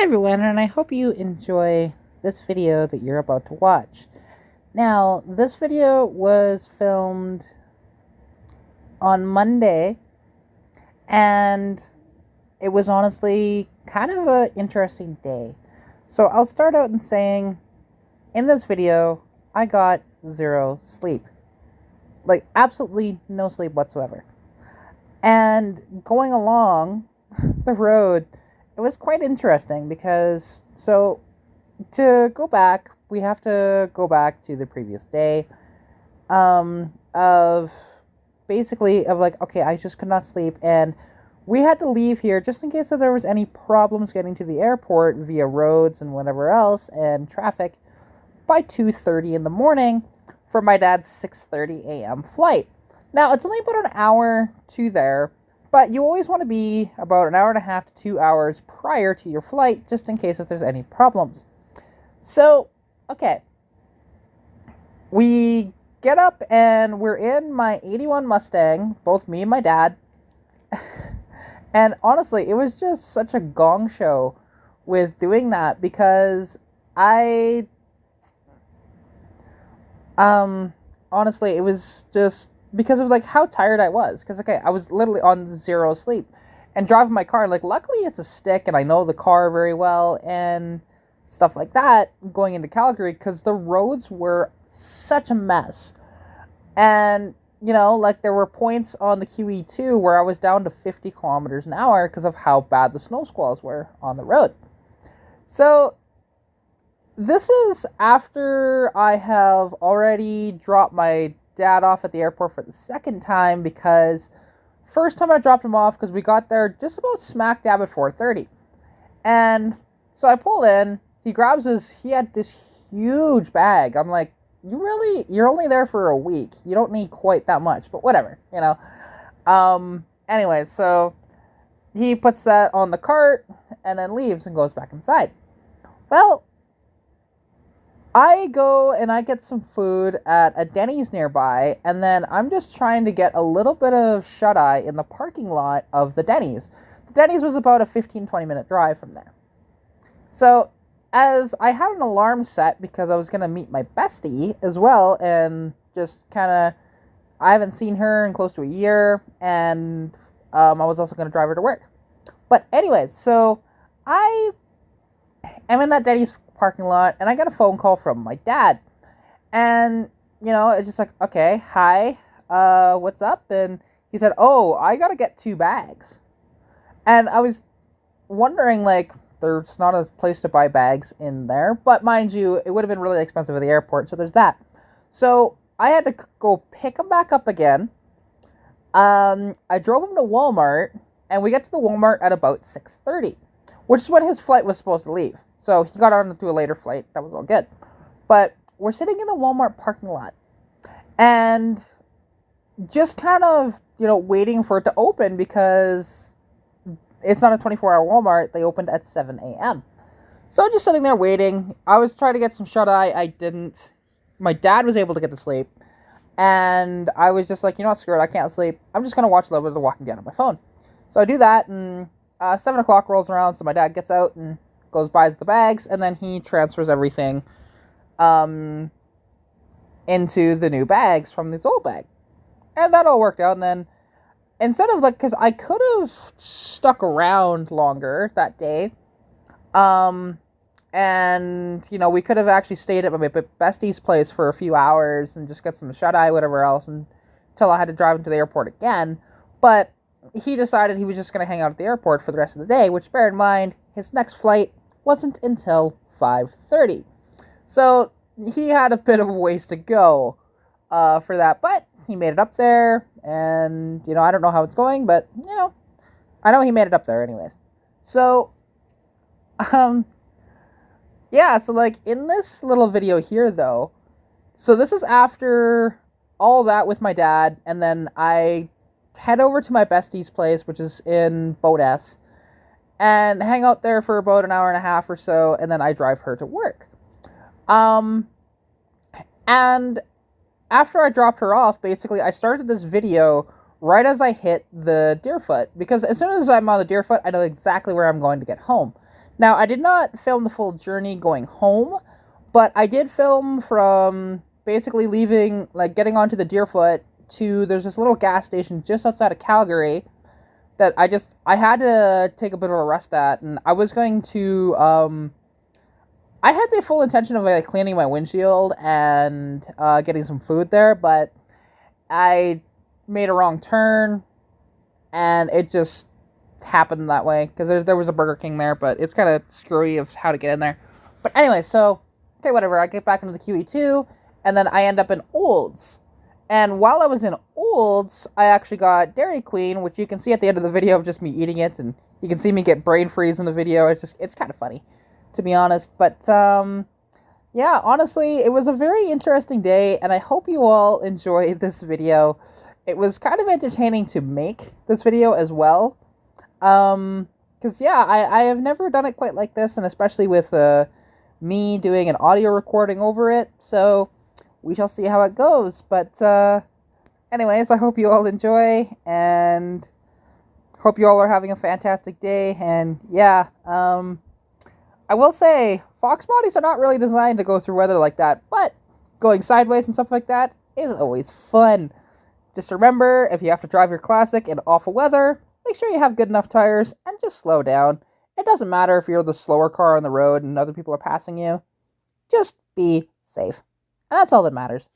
everyone, and I hope you enjoy this video that you're about to watch. Now, this video was filmed on Monday, and it was honestly kind of an interesting day. So I'll start out in saying, in this video, I got zero sleep. Like, absolutely no sleep whatsoever. And going along the road, it was quite interesting because, so to go back, we have to go back to the previous day of basically of like, okay, I just could not sleep, and we had to leave here just in case that there was any problems getting to the airport via roads and whatever else and traffic by 2:30 in the morning for my dad's 6:30 a.m. flight. Now, it's only about an hour to there, but you always want to be about an hour and a half to 2 hours prior to your flight, just in case if there's any problems. So, okay. We get up and we're in my 81 Mustang, both me and my dad. And honestly, it was just such a gong show with doing that because honestly, it was just because of like how tired I was, because okay, I was literally on zero sleep and driving my car, like luckily it's a stick and I know the car very well and stuff like that going into Calgary, because the roads were such a mess. And you know, like there were points on the QE2 where I was down to 50 kilometers an hour because of how bad the snow squalls were on the road. So this is after I have already dropped my dad off at the airport for the second time, because first time I dropped him off because we got there just about smack dab at 4:30. And so I pull in, he had this huge bag. I'm like, you're only there for a week. You don't need quite that much, but whatever, you know. Anyway, so he puts that on the cart and then leaves and goes back inside. Well, I go and I get some food at a Denny's nearby, and then I'm just trying to get a little bit of shut-eye in the parking lot of the Denny's. The Denny's was about a 15-20 minute drive from there. So, as I had an alarm set because I was going to meet my bestie as well, and just kind of, I haven't seen her in close to a year, and I was also going to drive her to work. But anyways, so I am in that Denny's parking lot, and I got a phone call from my dad, and you know, it's just like, okay, hi, what's up? And he said, oh, I gotta get 2 bags. And I was wondering, like, there's not a place to buy bags in there, but mind you, it would have been really expensive at the airport, so there's that. So I had to go pick them back up again. I drove him to Walmart, and we got to the Walmart at about 6:30, which is when his flight was supposed to leave. So he got on to a later flight. That was all good. But we're sitting in the Walmart parking lot and just kind of, you know, waiting for it to open because it's not a 24-hour Walmart. They opened at 7 a.m. So just sitting there waiting. I was trying to get some shut-eye. I didn't. My dad was able to get to sleep. And I was just like, you know what, screw it. I can't sleep. I'm just going to watch a little bit of The Walking Dead on my phone. So I do that, and 7 o'clock rolls around, so my dad gets out and goes, buys the bags, and then he transfers everything into the new bags from this old bag. And that all worked out, and then instead of, like, because I could have stuck around longer that day, and, you know, we could have actually stayed at my bestie's place for a few hours and just got some shut-eye, whatever else, until I had to drive into the airport again, but he decided he was just going to hang out at the airport for the rest of the day, which, bear in mind, his next flight wasn't until 5:30. So he had a bit of a ways to go for that, but he made it up there, and, you know, I don't know how it's going, but, you know, I know he made it up there anyways. So, yeah, so, like, in this little video here, though, so this is after all that with my dad, and then I head over to my bestie's place, which is in Bowness, and hang out there for about an hour and a half or so, and then I drive her to work. And after I dropped her off, basically, I started this video right as I hit the Deerfoot, because as soon as I'm on the Deerfoot, I know exactly where I'm going to get home. Now, I did not film the full journey going home, but I did film from basically leaving, like getting onto the Deerfoot to, there's this little gas station just outside of Calgary that I had to take a bit of a rest at, and I was going to, I had the full intention of like cleaning my windshield and getting some food there, but I made a wrong turn, and it just happened that way, because there was a Burger King there, but it's kind of screwy of how to get in there. But anyway, so, okay, whatever, I get back into the QE2, and then I end up in Olds. And while I was in Olds, I actually got Dairy Queen, which you can see at the end of the video of just me eating it, and you can see me get brain freeze in the video. It's kind of funny, to be honest. But, yeah, honestly, it was a very interesting day, and I hope you all enjoy this video. It was kind of entertaining to make this video as well. Because, yeah, I have never done it quite like this, and especially with, me doing an audio recording over it, so we shall see how it goes. But, anyways, I hope you all enjoy, and hope you all are having a fantastic day, and, yeah, I will say, fox bodies are not really designed to go through weather like that, but going sideways and stuff like that is always fun. Just remember, if you have to drive your classic in awful weather, make sure you have good enough tires, and just slow down. It doesn't matter if you're the slower car on the road and other people are passing you. Just be safe. And that's all that matters.